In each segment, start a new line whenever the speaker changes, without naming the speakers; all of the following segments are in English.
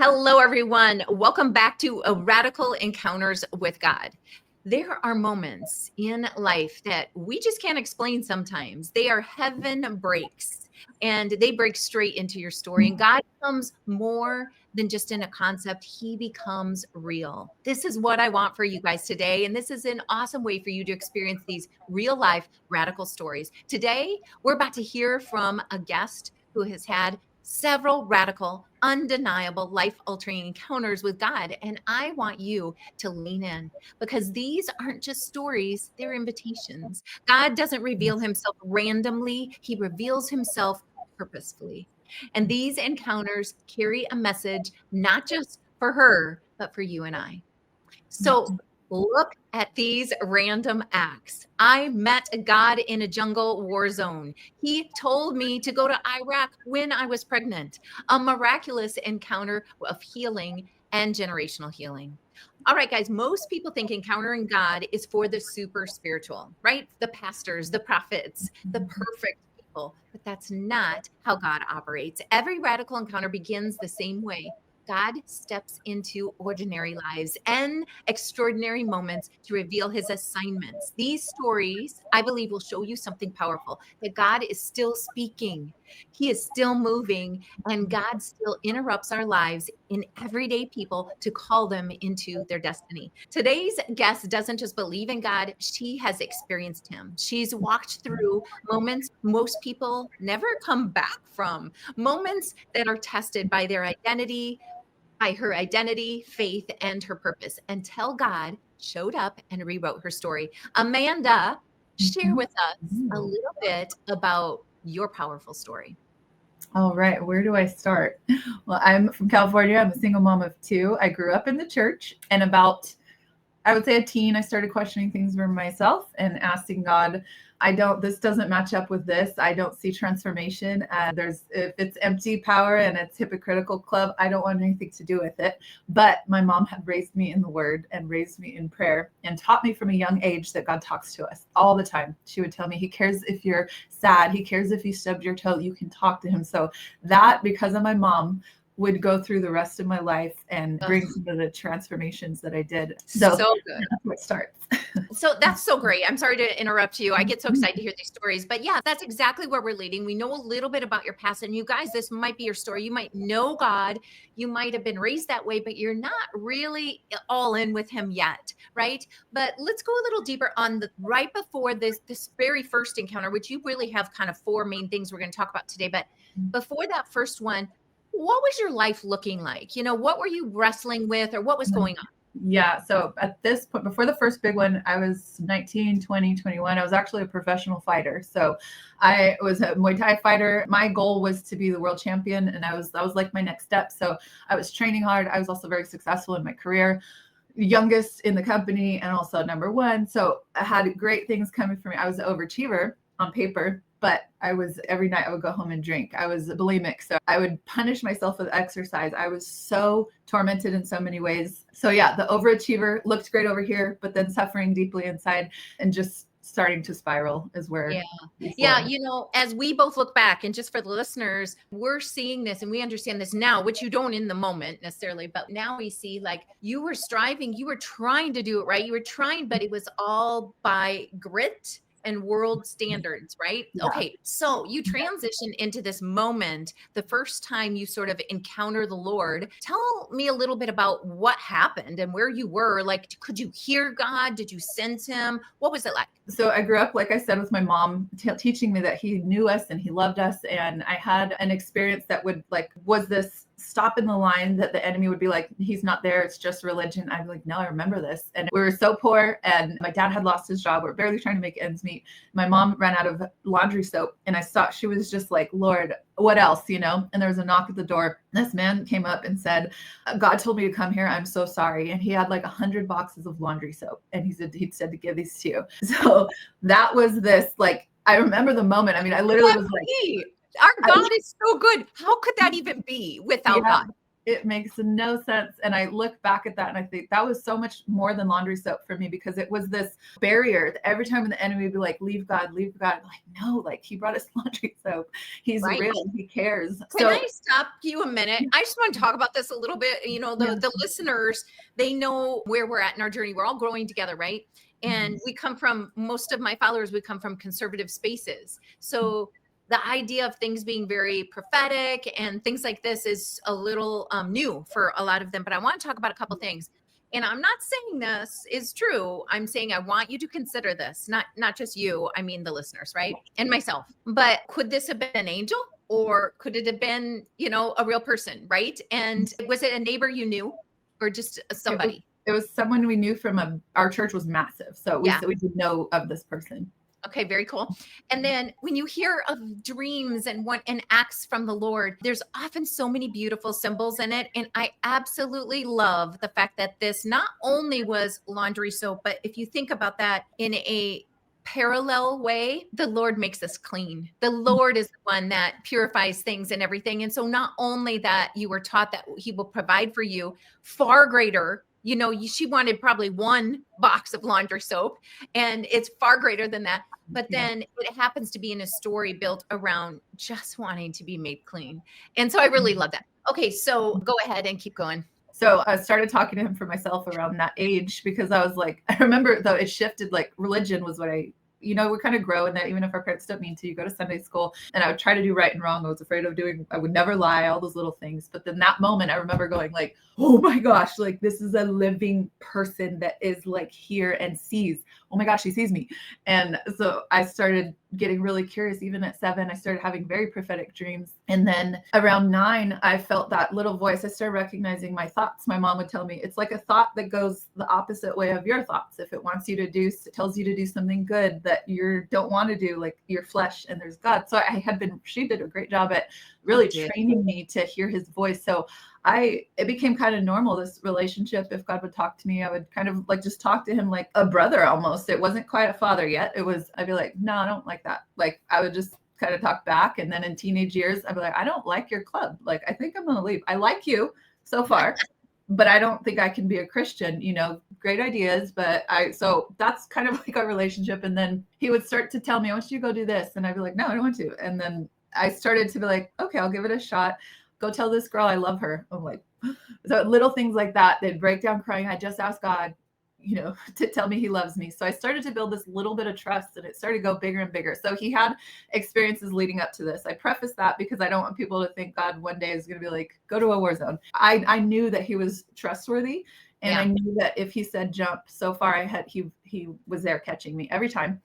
Hello, everyone. Welcome back to Radical Encounters with God. There are moments in life that we just can't explain sometimes. They are heaven breaks, and they break straight into your story. And God becomes more than just in a concept, He becomes real. This is what I want for you guys today. And this is an awesome way for you to experience these real life radical stories. Today, we're about to hear from a guest who has had several radical, undeniable, life-altering encounters with God. And I want you to lean in because these aren't just stories, they're invitations. God doesn't reveal Himself randomly, He reveals Himself purposefully. And these encounters carry a message, not just for her, but for you and I. So look at these random acts. I met a God in a jungle war zone. He told me to go to Iraq when I was pregnant. A miraculous encounter of healing and generational healing. All right, guys, most people think encountering God is for the super spiritual, right? The pastors, the prophets, the perfect people. But that's not how God operates. Every radical encounter begins the same way. God steps into ordinary lives and extraordinary moments to reveal His assignments. These stories, I believe, will show you something powerful, that God is still speaking. He is still moving, and God still interrupts our lives in everyday people to call them into their destiny. Today's guest doesn't just believe in God, she has experienced Him. She's walked through moments most people never come back from, moments that are tested by their identity, by her identity, faith, and her purpose until God showed up and rewrote her story. Amanda, share with us a little bit about your powerful story.
All right, where do I start? Well, I'm from California. I'm a single mom of two. I grew up in the church, and about, I would say, a teen, I started questioning things for myself and asking God, this doesn't match up with this. I don't see transformation. If it's empty power and it's hypocritical club, I don't want anything to do with it. But my mom had raised me in the word and raised me in prayer and taught me from a young age that God talks to us all the time. She would tell me, He cares if you're sad. He cares if you stubbed your toe, you can talk to Him. So that, because of my mom, would go through the rest of my life and bring some of the transformations that I did. So
good.
That's where it starts.
So that's so great. I'm sorry to interrupt you. I get so excited to hear these stories. But yeah, that's exactly where we're leading. We know a little bit about your past. And you guys, this might be your story. You might know God. You might have been raised that way, but you're not really all in with Him yet, right? But let's go a little deeper on right before this very first encounter, which you really have kind of four main things we're going to talk about today. But before that first one, what was your life looking like? What were you wrestling with, or what was going on?
Yeah. So at this point, before the first big one, I was 19, 20, 21. I was actually a professional fighter. So I was a Muay Thai fighter. My goal was to be the world champion. And that was like my next step. So I was training hard. I was also very successful in my career, youngest in the company and also number one. So I had great things coming for me. I was an overachiever on paper, but every night I would go home and drink. I was bulimic. So I would punish myself with exercise. I was so tormented in so many ways. So yeah, the overachiever looked great over here, but then suffering deeply inside and just starting to spiral is where.
Yeah. As we both look back, and just for the listeners, we're seeing this and we understand this now, which you don't in the moment necessarily, but now we see, like, you were striving, you were trying to do it right. You were trying, but it was all by grit and world standards, right? Yeah. Okay. So you transition into this moment, the first time you sort of encounter the Lord. Tell me a little bit about what happened and where you were. Like, could you hear God? Did you sense Him? What was it like?
So I grew up, like I said, with my mom teaching me that He knew us and He loved us. And I had an experience that was this stop in the line that the enemy would be like, He's not there. It's just religion. I'm like, no, I remember this. And we were so poor and my dad had lost his job. We're barely trying to make ends meet. My mom ran out of laundry soap and I saw she was just like, Lord, what else, And there was a knock at the door. This man came up and said, God told me to come here. I'm so sorry. And he had like 100 boxes of laundry soap. And he'd said to give these to you. So that was this, like, I remember the moment. I mean, I literally was like,
our God is so good. How could that even be without God?
it makes no sense. And I look back at that and I think that was so much more than laundry soap for me, because it was this barrier that every time the enemy would be like, leave God, leave God. I'm like, no, like he brought us laundry soap. He's real. He cares.
Can I stop you a minute? I just want to talk about this a little bit. You know, the listeners, they know where we're at in our journey. We're all growing together, right? And we come from, most of my followers, we come from conservative spaces. So the idea of things being very prophetic and things like this is a little new for a lot of them. But I want to talk about a couple things. And I'm not saying this is true. I'm saying I want you to consider this, not just you. I mean, the listeners, right? And myself. But could this have been an angel? Or could it have been, you know, a real person, right? And was it a neighbor you knew or just somebody?
It was someone we knew from our church was massive. So we did know of this person.
Okay, very cool. And then when you hear of dreams and acts from the Lord, there's often so many beautiful symbols in it. And I absolutely love the fact that this not only was laundry soap, but if you think about that in a parallel way, the Lord makes us clean. The Lord is the one that purifies things and everything. And so not only that you were taught that he will provide for you far greater, you know, she wanted probably one box of laundry soap and it's far greater than that. But then it happens to be in a story built around just wanting to be made clean. And so I really love that. Okay, so go ahead and keep going.
So I started talking to him for myself around that age, because I was like, I remember though it shifted, like religion was what I, you know, we kind of grow in that, even if our parents don't mean to, you go to Sunday school, and I would try to do right and wrong. I was afraid of I would never lie, all those little things. But then that moment, I remember going like, oh my gosh, like this is a living person that is like here and sees, oh my gosh, he sees me. And so I started getting really curious. Even at 7, I started having very prophetic dreams. And then around 9, I felt that little voice. I started recognizing my thoughts. My mom would tell me, it's like a thought that goes the opposite way of your thoughts. If it wants you to do, it tells you to do something good that you don't want to do, like your flesh, and there's God. So she did a great job at really training me to hear his voice. So it became kind of normal, this relationship. If God would talk to me, I would kind of like just talk to him like a brother almost. It wasn't quite a father yet. I'd be like, no, I don't like that. Like I would just kind of talk back. And then in teenage years, I'd be like, I don't like your club. Like, I think I'm going to leave. I like you so far, but I don't think I can be a Christian, you know, great ideas. So that's kind of like our relationship. And then he would start to tell me, I want you to go do this. And I'd be like, no, I don't want to. And then I started to be like, okay, I'll give it a shot. Go tell this girl I love her. I'm like, so little things like that, they'd break down crying. I just asked God, you know, to tell me he loves me. So I started to build this little bit of trust, and it started to go bigger and bigger. So he had experiences leading up to this. I preface that because I don't want people to think God one day is going to be like, go to a war zone. I knew that he was trustworthy. And I knew that if he said jump, so far he was there catching me every time.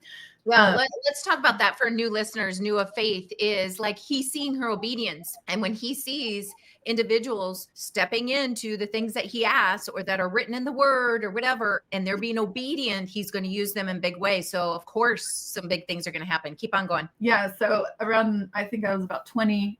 Well, let's talk about that for new listeners. New of faith is like he's seeing her obedience. And when he sees individuals stepping into the things that he asks or that are written in the word or whatever, and they're being obedient, he's going to use them in big ways. So of course, some big things are going to happen. Keep on going.
Yeah. So around, I think I was about 20.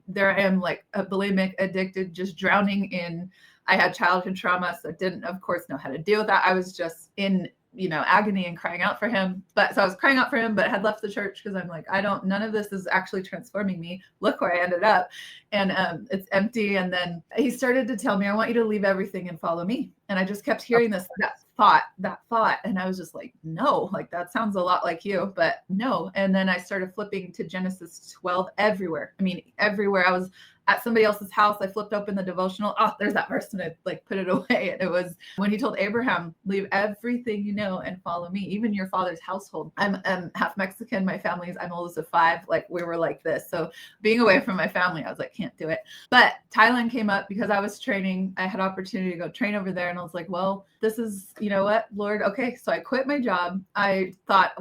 There I am, like a bulimic, addicted, just drowning in. I had childhood trauma, so I didn't, of course, know how to deal with that. I was just in, you know, agony and crying out for him. So I was crying out for him, but had left the church because I'm like, none of this is actually transforming me. Look where I ended up. And it's empty. And then he started to tell me, I want you to leave everything and follow me. And I just kept hearing that thought. And I was just like, no, like that sounds a lot like you, but no. And then I started flipping to Genesis 12 everywhere. I mean, everywhere. I was at somebody else's house, I flipped open the devotional. Oh, there's that verse, and I like put it away. And it was when he told Abraham, leave everything you know and follow me, even your father's household. I'm half Mexican. My family's, I'm oldest of 5. Like we were like this. So being away from my family, I was like, can't do it. But Thailand came up because I was training. I had opportunity to go train over there. And I was like, well, this is, you know what, Lord, okay. So I quit my job. I thought,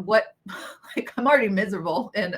like I'm already miserable. And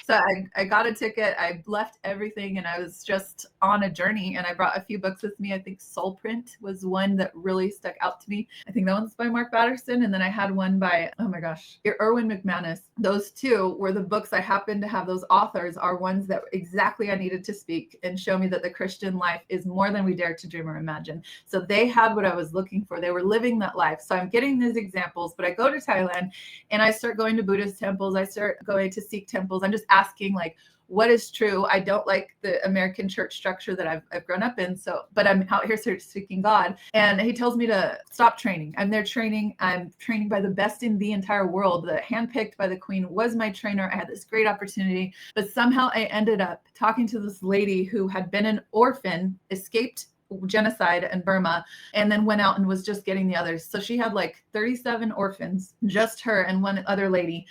so I got a ticket. I left everything, and I was just on a journey. And I brought a few books with me. I think Soul Print was one that really stuck out to me. I think that one's by Mark Batterson. And then I had one by, oh my gosh, Erwin McManus. Those two were the books I happened to have. Those authors are ones that exactly I needed to speak and show me that the Christian life is more than we dare to dream or imagine. So they had what I was looking for. They were living that life. So I'm getting these examples, but I go to Thailand and I start going to Buddhist temples. I start going to Sikh temples. I'm just asking, like, what is true. I don't like the American church structure that I've grown up in. So, but I'm out here seeking God. And he tells me to stop training. I'm there training. I'm training by the best in the entire world. The handpicked by the Queen was my trainer. I had this great opportunity, but somehow I ended up talking to this lady who had been an orphan, escaped genocide in Burma, and then went out and was just getting the others. So she had like 37 orphans, just her and one other lady.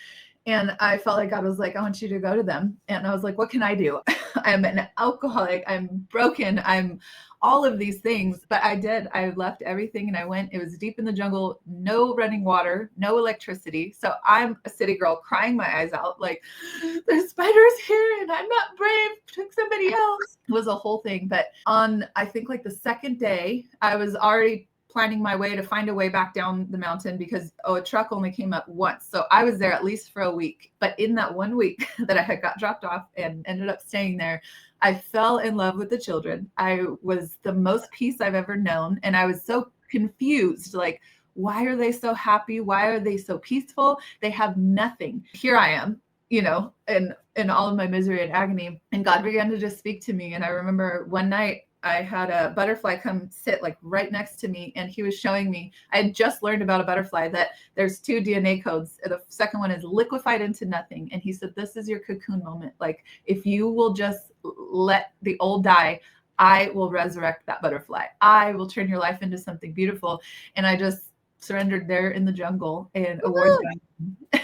And I felt like God was like, I want you to go to them. And I was like, what can I do? I'm an alcoholic. I'm broken. I'm all of these things. But I did. I left everything and I went. It was deep in the jungle, no running water, no electricity. So I'm a city girl crying my eyes out like, there's spiders here and I'm not brave. Took somebody else. It was a whole thing. But on, I think like the second day, I was already planning my way to find a way back down the mountain because a truck only came up once. So I was there at least for a week. But in that 1 week that I had got dropped off and ended up staying there, I fell in love with the children. I was the most peace I've ever known. And I was so confused, like, why are they so happy? Why are they so peaceful? They have nothing. Here I am, in all of my misery and agony. And God began to just speak to me. And I remember one night, I had a butterfly come sit like right next to me, and he was showing me, I had just learned about a butterfly that there's 2 DNA codes. The second one is liquefied into nothing. And he said, this is your cocoon moment. Like, if you will just let the old die, I will resurrect that butterfly. I will turn your life into something beautiful. And I just surrendered there in the jungle and awards.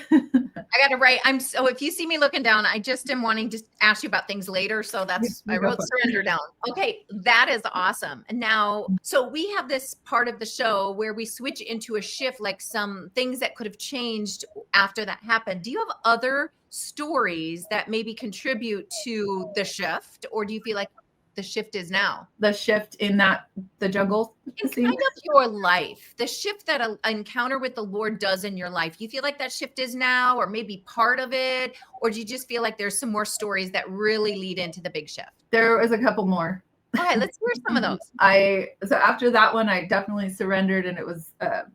I got to write. So if you see me looking down, I just am wanting to ask you about things later. So I wrote surrender down. Okay. That is awesome. And now, so we have this part of the show where we switch into a shift, like some things that could have changed after that happened. Do you have other stories that maybe contribute to the shift, or do you feel like the shift is now?
The shift in the jungle
in kind of your life, the shift that an encounter with the Lord does in your life. You feel like that shift is now, or maybe part of it, or do you just feel like there's some more stories that really lead into the big shift?
There was a couple more.
All right, let's hear some of those.
So after that one, I definitely surrendered, and it was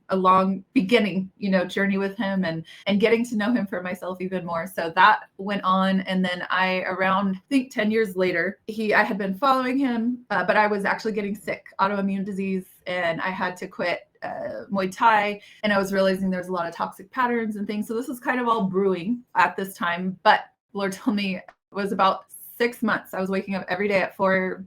a long beginning, journey with him and getting to know him for myself even more. So that went on. And then around, I think 10 years later, I had been following him, but I was actually getting sick, autoimmune disease, and I had to quit Muay Thai, and I was realizing there's a lot of toxic patterns and things. So this was kind of all brewing at this time, but the Lord told me it was about 6 months. I was waking up every day at 4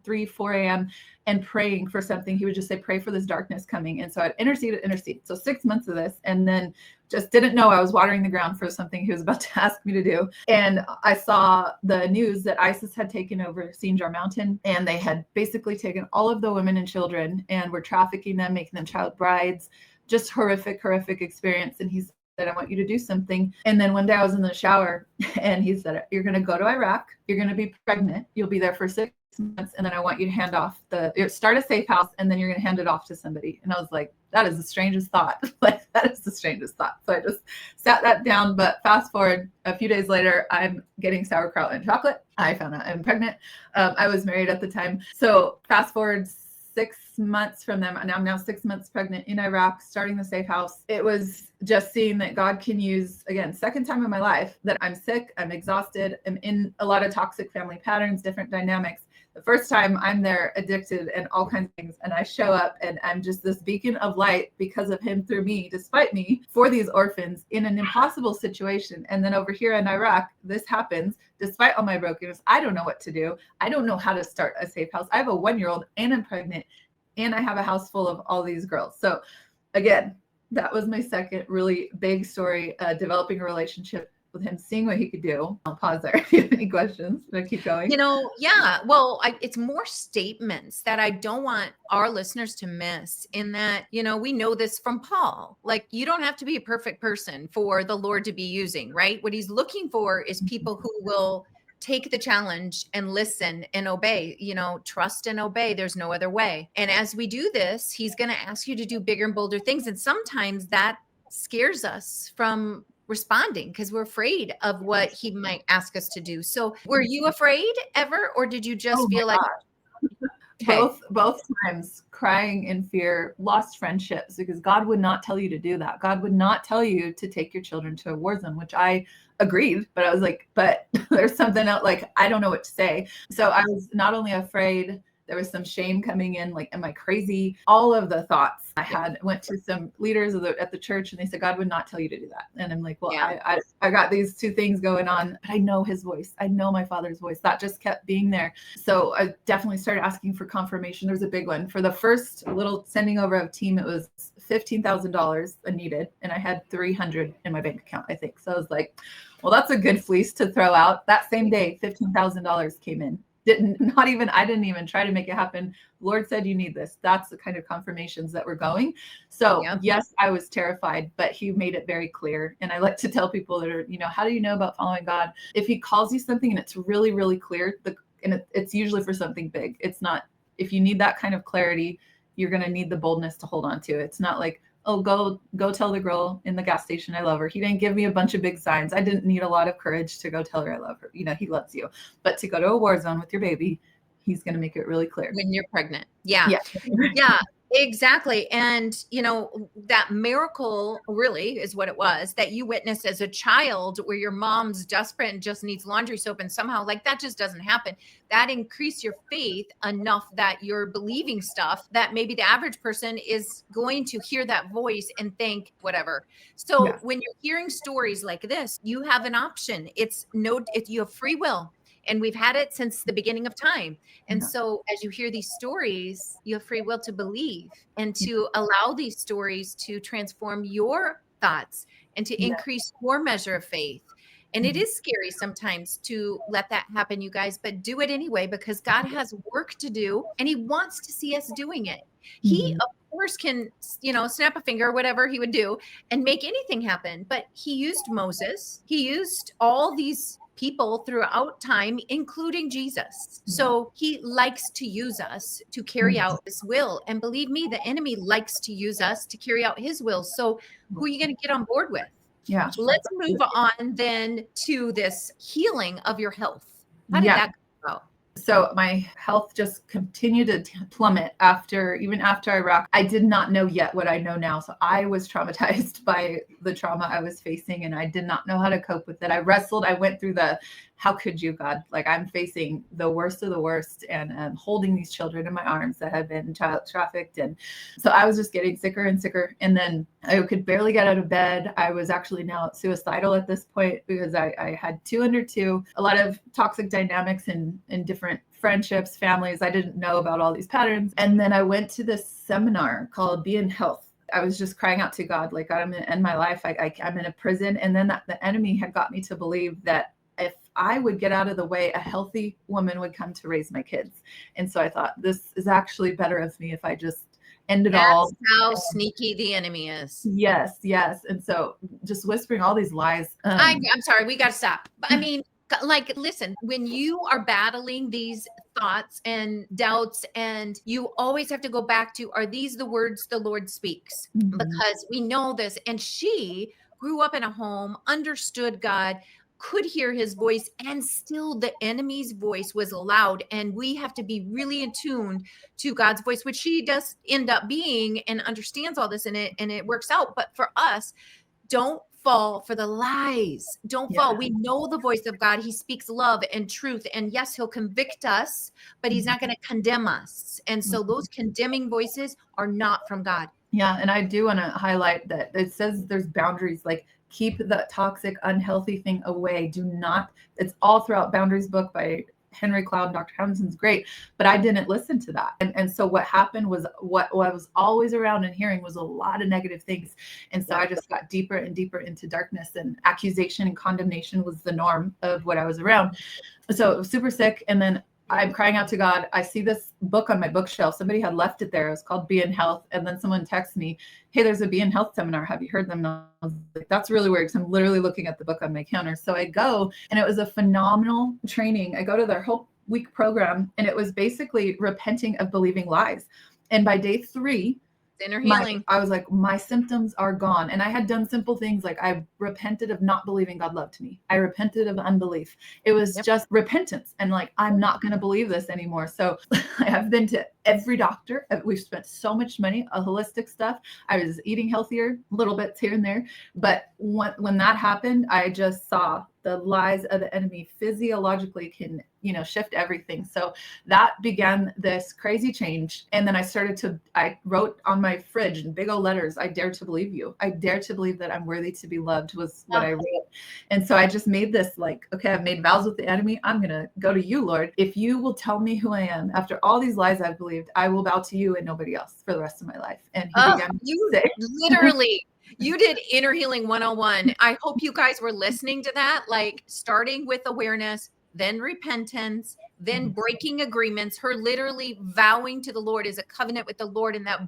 a.m. and praying for something. He would just say, pray for this darkness coming. And so I'd intercede. So 6 months of this, and then just didn't know I was watering the ground for something he was about to ask me to do. And I saw the news that ISIS had taken over Sinjar Mountain, and they had basically taken all of the women and children and were trafficking them, making them child brides. Just horrific experience. And he's that I want you to do something. And then one day I was in the shower and he said, you're going to go to Iraq. You're going to be pregnant. You'll be there for 6 months. And then I want you to hand off start a safe house, and then you're going to hand it off to somebody. And I was like, that is the strangest thought. That is the strangest thought. So I just sat that down. But fast forward a few days later, I'm getting sauerkraut and chocolate. I found out I'm pregnant. I was married at the time. So fast forward 6 months from them, and I'm now 6 months pregnant in Iraq, starting the safe house. It was just seeing that God can use, again, second time in my life that I'm sick, I'm exhausted, I'm in a lot of toxic family patterns, different dynamics. The first time I'm there addicted and all kinds of things. And I show up and I'm just this beacon of light because of him through me, despite me, for these orphans in an impossible situation. And then over here in Iraq, this happens despite all my brokenness. I don't know what to do. I don't know how to start a safe house. I have a 1-year-old and I'm pregnant, and I have a house full of all these girls. So again, that was my second really big story, developing a relationship with him, seeing what he could do. I'll pause there. If you have any questions, I keep going.
Yeah. Well, it's more statements that I don't want our listeners to miss, in that, we know this from Paul. Like, you don't have to be a perfect person for the Lord to be using, right? What he's looking for is people who will take the challenge and listen and obey, trust and obey. There's no other way. And as we do this, he's going to ask you to do bigger and bolder things. And sometimes that scares us from responding because we're afraid of what he might ask us to do. So were you afraid ever, or did you just feel like Okay.
Both times crying in fear, lost friendships because God would not tell you to do that. God would not tell you to take your children to a war zone, which I agreed, but I was like, but there's something else, like I don't know what to say. So I was not only afraid, there was some shame coming in, like, am I crazy? All of the thoughts I had. Went to some leaders at the church, and they said God would not tell you to do that. And I'm like, well,
Yeah.
I got these two things going on, but I know his voice. I know my Father's voice. That just kept being there. So I definitely started asking for confirmation. There's a big one for the first little sending over of team. It was $15,000 needed, and I had 300 in my bank account, I think. So I was like, well, that's a good fleece to throw out. That same day, $15,000 came in. I didn't even try to make it happen. Lord said, you need this. That's the kind of confirmations that we're going. So yes, I was terrified, but he made it very clear. And I like to tell people that are, how do you know about following God? If he calls you something and it's really, really clear, it's usually for something big. It's not, if you need that kind of clarity, you're going to need the boldness to hold on to it. It's not like, oh, go tell the girl in the gas station I love her. He didn't give me a bunch of big signs. I didn't need a lot of courage to go tell her I love her. He loves you. But to go to a war zone with your baby, he's going to make it really clear.
When you're pregnant. Yeah. Yeah. Exactly. And, that miracle really is what it was that you witnessed as a child where your mom's desperate and just needs laundry soap. And somehow that just doesn't happen. That increased your faith enough that you're believing stuff that maybe the average person is going to hear that voice and think whatever. So when you're hearing stories like this, you have an option. You have free will. And we've had it since the beginning of time. And so as you hear these stories, you have free will to believe and to allow these stories to transform your thoughts and to increase your measure of faith. And it is scary sometimes to let that happen, you guys, but do it anyway, because God has work to do and he wants to see us doing it. He, of course, can, snap a finger or whatever he would do and make anything happen. But he used Moses. He used all these people throughout time, including Jesus. So he likes to use us to carry out his will. And believe me, the enemy likes to use us to carry out his will. So who are you going to get on board with? Yeah. Let's move on then to this healing of your health. How did that come about?
So my health just continued to plummet even after Iraq. I did not know yet what I know now. So I was traumatized by the trauma I was facing and I did not know how to cope with it. I wrestled. I went through how could you, God? Like I'm facing the worst of the worst and holding these children in my arms that had been child trafficked. And so I was just getting sicker and sicker. And then I could barely get out of bed. I was actually now suicidal at this point because I had 2 under 2, a lot of toxic dynamics in different friendships, families. I didn't know about all these patterns. And then I went to this seminar called Be in Health. I was just crying out to God, like, God, I'm going to end my life. I'm in a prison. And then the enemy had got me to believe that if I would get out of the way, a healthy woman would come to raise my kids. And so I thought, this is actually better of me if I just end it all.
That's how sneaky the enemy is.
Yes. And so just whispering all these lies.
I'm sorry, we got to stop. I mean, listen, when you are battling these thoughts and doubts, and you always have to go back to, are these the words the Lord speaks? Because we know this. And she grew up in a home, understood God, could hear his voice, and still the enemy's voice was loud. And we have to be really attuned to God's voice, which she does end up being and understands all this and it works out. But for us, don't fall for the lies. Don't fall. We know the voice of God. He speaks love and truth. And yes, he'll convict us, but he's not going to condemn us. And so those condemning voices are not from God.
Yeah. And I do want to highlight that it says there's boundaries, like keep the toxic, unhealthy thing away. Do not, it's all throughout Boundaries book by Henry Cloud and Dr. Townsend's great, but I didn't listen to that. And so what happened was what I was always around and hearing was a lot of negative things. And so I just got deeper and deeper into darkness, and accusation and condemnation was the norm of what I was around. So it was super sick. And then I'm crying out to God. I see this book on my bookshelf. Somebody had left it there. It was called Be in Health. And then someone texts me, hey, there's a Be in Health seminar. Have you heard them? And I was like, that's really weird, because I'm literally looking at the book on my counter. So I go, and it was a phenomenal training. I go to their whole week program, and it was basically repenting of believing lies. And by day 3,
Inner healing.
I was like, my symptoms are gone. And I had done simple things like I repented of not believing God loved me. I repented of unbelief. It was just repentance. And like, I'm not going to believe this anymore. So I have been to every doctor. We've spent so much money on holistic stuff. I was eating healthier, little bits here and there. But when that happened, I just saw the lies of the enemy physiologically can, shift everything. So that began this crazy change. And then I wrote on my fridge in big old letters, I dare to believe you. I dare to believe that I'm worthy to be loved was what I wrote. And so I just made this like, okay, I've made vows with the enemy. I'm going to go to you, Lord. If you will tell me who I am after all these lies I've believed, I will bow to you and nobody else for the rest of my life. And he began to say,
literally. You did Inner Healing 101. I hope you guys were listening to that, like starting with awareness, then repentance, then breaking agreements. Her literally vowing to the Lord is a covenant with the Lord, and that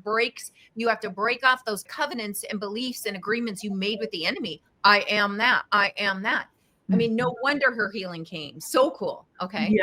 you have to break off those covenants and beliefs and agreements you made with the enemy. I am that. I am that. I mean, no wonder her healing came. So cool. Okay.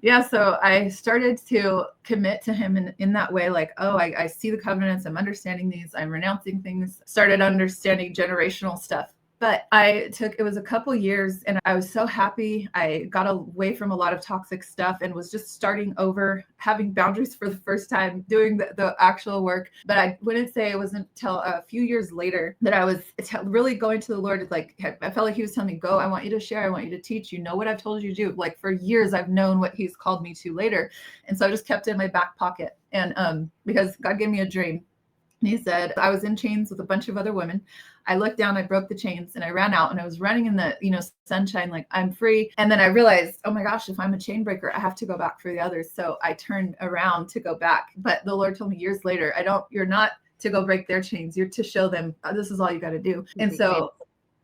Yeah. So I started to commit to him in that way, like, oh, I see the covenants. I'm understanding these. I'm renouncing things. Started understanding generational stuff. But it was a couple years and I was so happy. I got away from a lot of toxic stuff and was just starting over, having boundaries for the first time, doing the actual work. But I wouldn't say it wasn't until a few years later that I was really going to the Lord. Like, I felt like he was telling me, go, I want you to share. I want you to teach. You know what I've told you to do. Like for years, I've known what he's called me to later. And so I just kept it in my back pocket. And because God gave me a dream. And he said, I was in chains with a bunch of other women. I looked down, I broke the chains and I ran out and I was running in the, sunshine, like I'm free. And then I realized, oh my gosh, if I'm a chain breaker, I have to go back for the others. So I turned around to go back. But the Lord told me years later, you're not to go break their chains. You're to show them this is all you got to do. And so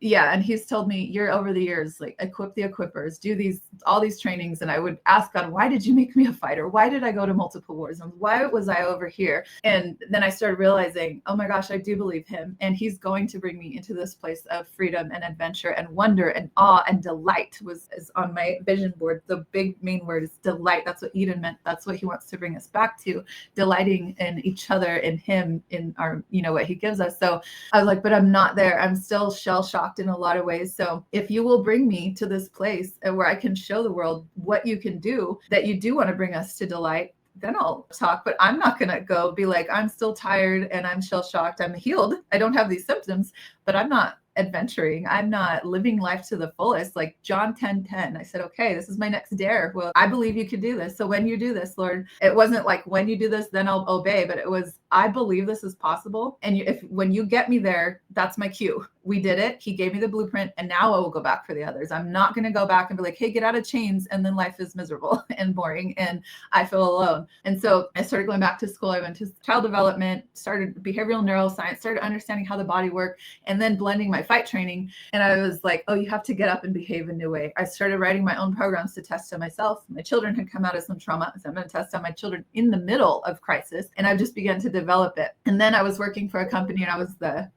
yeah. And he's told me, you're over the years, like equip the equippers, do all these trainings. And I would ask God, why did you make me a fighter? Why did I go to multiple war zones? Why was I over here? And then I started realizing, oh my gosh, I do believe him. And he's going to bring me into this place of freedom and adventure and wonder and awe and delight is on my vision board. The big main word is delight. That's what Eden meant. That's what he wants to bring us back to, delighting in each other, in him, in our, what he gives us. So I was like, but I'm not there. I'm still shell-shocked in a lot of ways. So if you will bring me to this place where I can show the world what you can do, that you do want to bring us to delight, then I'll talk. But I'm not going to go be like, I'm still tired and I'm shell-shocked. I'm healed. I don't have these symptoms, but I'm not adventuring. I'm not living life to the fullest. Like John 10:10. I said, okay, this is my next dare. Well, I believe you can do this. So when you do this, Lord, it wasn't like when you do this, then I'll obey, but it was, I believe this is possible. And when you get me there, that's my cue. We did it. He gave me the blueprint and now I will go back for the others. I'm not going to go back and be like, hey, get out of chains. And then life is miserable and boring and I feel alone. And so I started going back to school. I went to child development, started behavioral neuroscience, started understanding how the body worked, and then blending my fight training. And I was like, oh, you have to get up and behave a new way. I started writing my own programs to test on myself. My children had come out of some trauma. So I'm going to test on my children in the middle of crisis. And I just began to develop it. And then I was working for a company and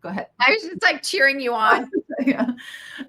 go ahead.
I was just like cheering you on.
Yeah.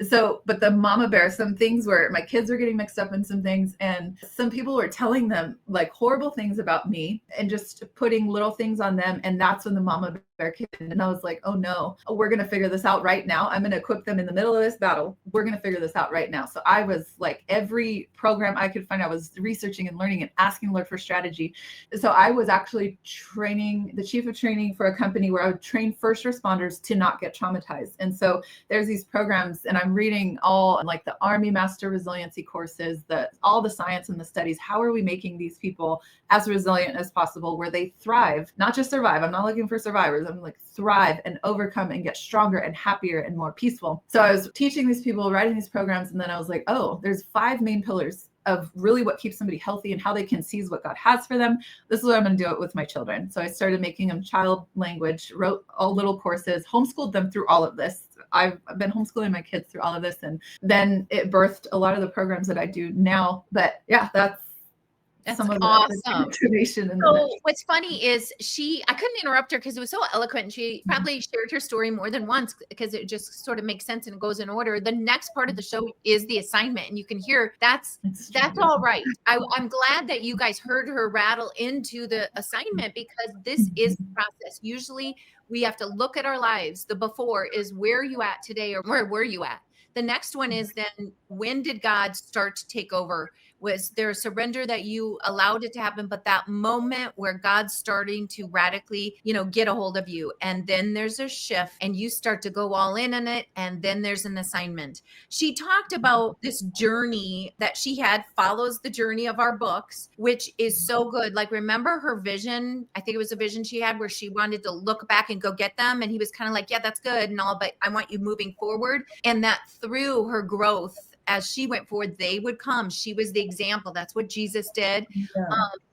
So, but the mama bear, some things where my kids were getting mixed up in some things and some people were telling them like horrible things about me and just putting little things on them. And that's when the mama bear came in. And I was like, oh no, we're going to figure this out right now. I'm going to equip them in the middle of this battle. We're going to figure this out right now. So I was like, every program I could find, I was researching and learning and asking the Lord for strategy. So I was actually the chief of training for a company where I would train first responders to not get traumatized. And so there's these programs and I'm reading all like the Army Master Resiliency courses, all the science and the studies. How are we making these people as resilient as possible where they thrive, not just survive. I'm not looking for survivors. I'm like thrive and overcome and get stronger and happier and more peaceful. So I was teaching these people, writing these programs. And then I was like, oh, there's 5 main pillars of really what keeps somebody healthy and how they can seize what God has for them. This is what I'm going to do it with my children. So I started making them child language, wrote all little courses, homeschooled them through all of this. I've been homeschooling my kids through all of this. And then it birthed a lot of the programs that I do now. But yeah,
That's
some of the
awesome.
information in the
So
next.
what's funny is I couldn't interrupt her because it was so eloquent. And she probably shared her story more than once because it just sort of makes sense and it goes in order. The next part of the show is the assignment. And you can hear that's all right. I'm glad that you guys heard her rattle into the assignment because this is the process. Usually we have to look at our lives. The before is where are you at today or where were you at? The next one is then when did God start to take over? Was there a surrender that you allowed it to happen, but that moment where God's starting to radically, get a hold of you, and then there's a shift and you start to go all in on it, and then there's an assignment. She talked about this journey that she had, follows the journey of our books, which is so good. Like, remember her vision? I think it was a vision she had where she wanted to look back and go get them. And he was kind of like, yeah, that's good and all, but I want you moving forward. And that through her growth, as she went forward, they would come. She was the example. That's what Jesus did.
Yeah.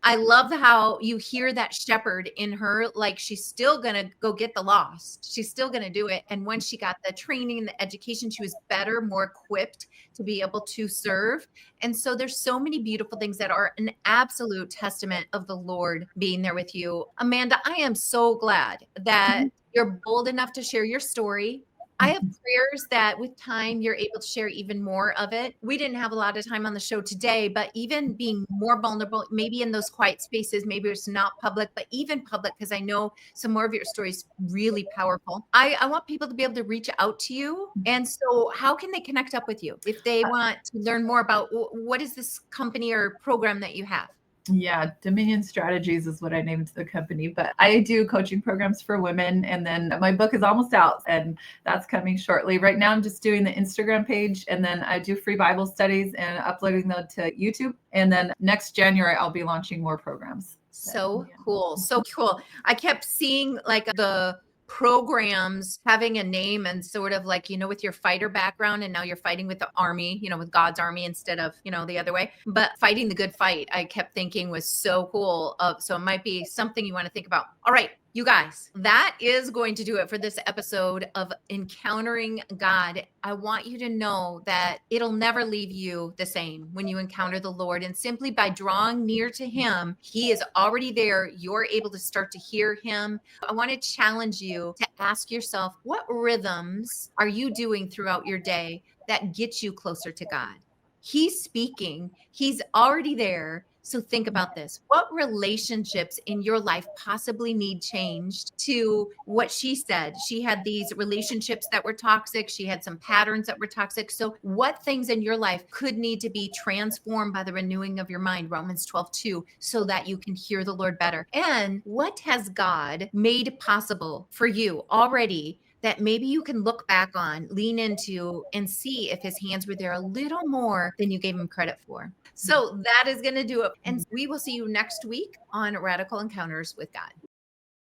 I love how you hear that shepherd in her, like she's still going to go get the lost. She's still going to do it. And when she got the training and the education, she was better, more equipped to be able to serve. And so there's so many beautiful things that are an absolute testament of the Lord being there with you. Amanda, I am so glad that you're bold enough to share your story. I have prayers that with time, you're able to share even more of it. We didn't have a lot of time on the show today, but even being more vulnerable, maybe in those quiet spaces, maybe it's not public, but even public, because I know some more of your stories really powerful. I want people to be able to reach out to you. And so how can they connect up with you if they want to learn more about what is this company or program that you have?
Yeah, Dominion Strategies is what I named the company, but I do coaching programs for women. And then my book is almost out and that's coming shortly. Right now, I'm just doing the Instagram page and then I do free Bible studies and uploading them to YouTube. And then next January, I'll be launching more programs.
So cool. So cool. I kept seeing like the programs having a name and sort of like, with your fighter background and now you're fighting with the army, with God's army instead of, the other way, but fighting the good fight, I kept thinking was so cool. So it might be something you want to think about. All right, you guys, that is going to do it for this episode of Encountering God. I want you to know that it'll never leave you the same when you encounter the Lord. And simply by drawing near to him, he is already there. You're able to start to hear him. I want to challenge you to ask yourself, what rhythms are you doing throughout your day that get you closer to God? He's speaking. He's already there. So think about this. What relationships in your life possibly need changed to what she said? She had these relationships that were toxic. She had some patterns that were toxic. So what things in your life could need to be transformed by the renewing of your mind? Romans 12:2, so that you can hear the Lord better. And what has God made possible for you already that maybe you can look back on, lean into, and see if his hands were there a little more than you gave him credit for? So that is going to do it. And we will see you next week on Radical Encounters with God.